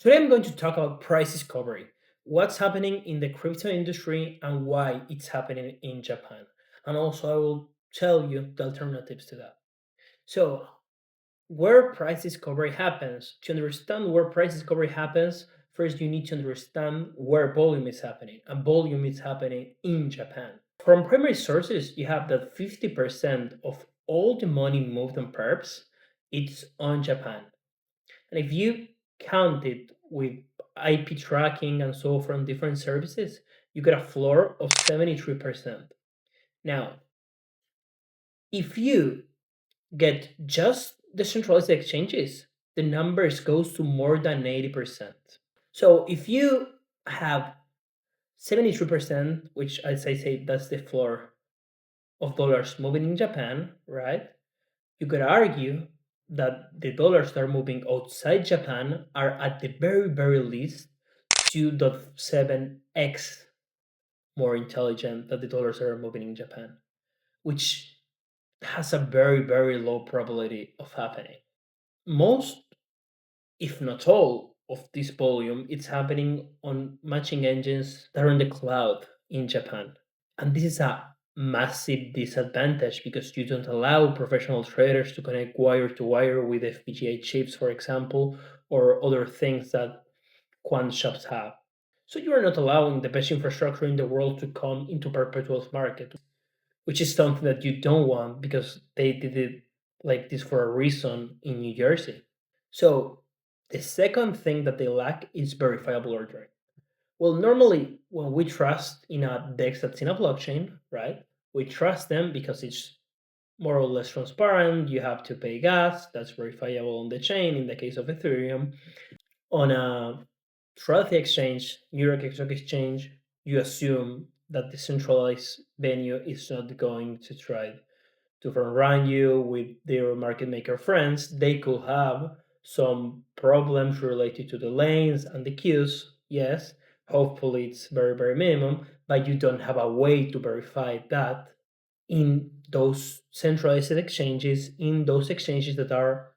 Today I'm going to talk about price discovery, what's happening in the crypto industry and why it's happening in Japan. And also I will tell you the alternatives to that. So, where price discovery happens, to understand where price discovery happens, first you need to understand where volume is happening. And volume is happening in Japan. From primary sources, you have that 50% of all the money moved on perps, it's on Japan. And if you count it with IP tracking and so from different services, you get a floor of 73%. Now, if you get just the centralized exchanges, the numbers goes to more than 80%. So if you have 73%, which as I say, that's the floor of dollars moving in Japan, right? You could argue that the dollars that are moving outside Japan are at the very, very least 2.7x more intelligent than the dollars that are moving in Japan, which has a very, very low probability of happening. Most, if not all, of this volume it's happening on matching engines that are in the cloud in Japan. And this is a massive disadvantage because you don't allow professional traders to connect wire to wire with FPGA chips, for example, or other things that quant shops have. So you are not allowing the best infrastructure in the world to come into perpetuals market, which is something that you don't want because they did it like this for a reason in New Jersey. So the second thing that they lack is verifiable ordering. Well, normally when we trust in a DEX that's in a blockchain, right? We trust them because it's more or less transparent. You have to pay gas, that's verifiable on the chain in the case of Ethereum. On a trusted exchange, New York Stock Exchange, you assume that the centralized venue is not going to try to run you with their market maker friends. They could have some problems related to the lanes and the queues. Yes, hopefully it's very, very minimum, but you don't have a way to verify that in those centralized exchanges, in those exchanges that are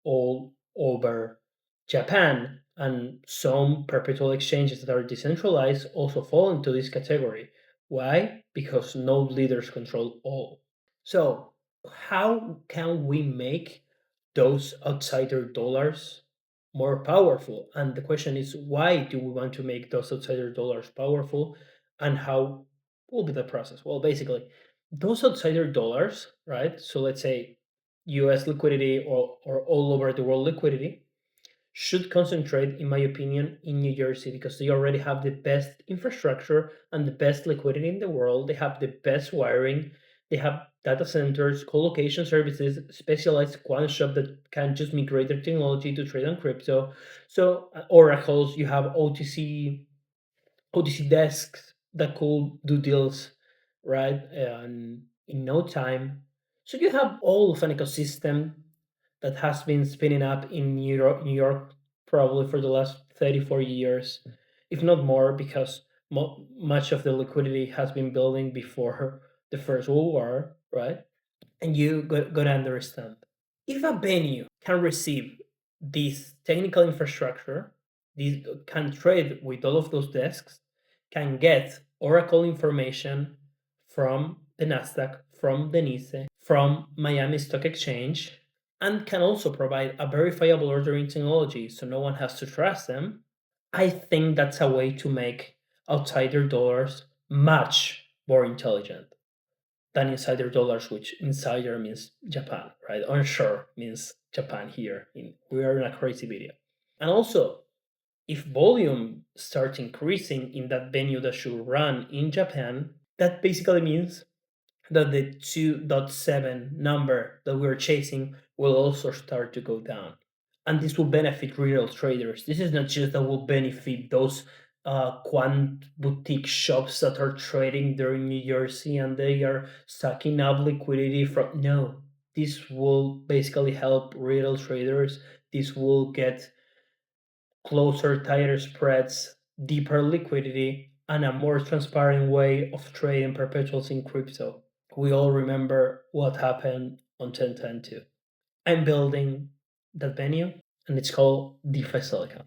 all over Japan. And some perpetual exchanges that are decentralized also fall into this category. Why? Because no leaders control all. So, how can we make those outsider dollars more powerful? And the question is, why do we want to make those outsider dollars powerful? And how will be the process? Well, basically, those outsider dollars, right? So, let's say US liquidity or all over the world liquidity should concentrate, in my opinion, in New Jersey because they already have the best infrastructure and the best liquidity in the world. They have the best wiring. They have data centers, co-location services, specialized quant shop that can just migrate their technology to trade on crypto. So oracles, you have OTC desks that could do deals, right? And in no time. So you have all of an ecosystem that has been spinning up in New York probably for the last 34 years, if not more, because much of the liquidity has been building before the First World War, right? And you got to understand if a venue can receive this technical infrastructure, this can trade with all of those desks, can get Oracle information from the Nasdaq, from the NYSE, from Miami Stock Exchange, and can also provide a verifiable ordering technology so no one has to trust them. I think that's a way to make outsider dollars much more intelligent than insider dollars, which insider means Japan, right? Onshore means Japan here. We are in a crazy video. And also, if volume starts increasing in that venue that should run in Japan, that basically means that the 2.7 number that we're chasing will also start to go down. And this will benefit retail traders. This is not just that will benefit those quant boutique shops that are trading there in New Jersey and they are sucking up liquidity from. No, this will basically help retail traders. This will get closer, tighter spreads, deeper liquidity, and a more transparent way of trading perpetuals in crypto. We all remember what happened on 1010 too. I'm building that venue, and it's called DeFi Silicon.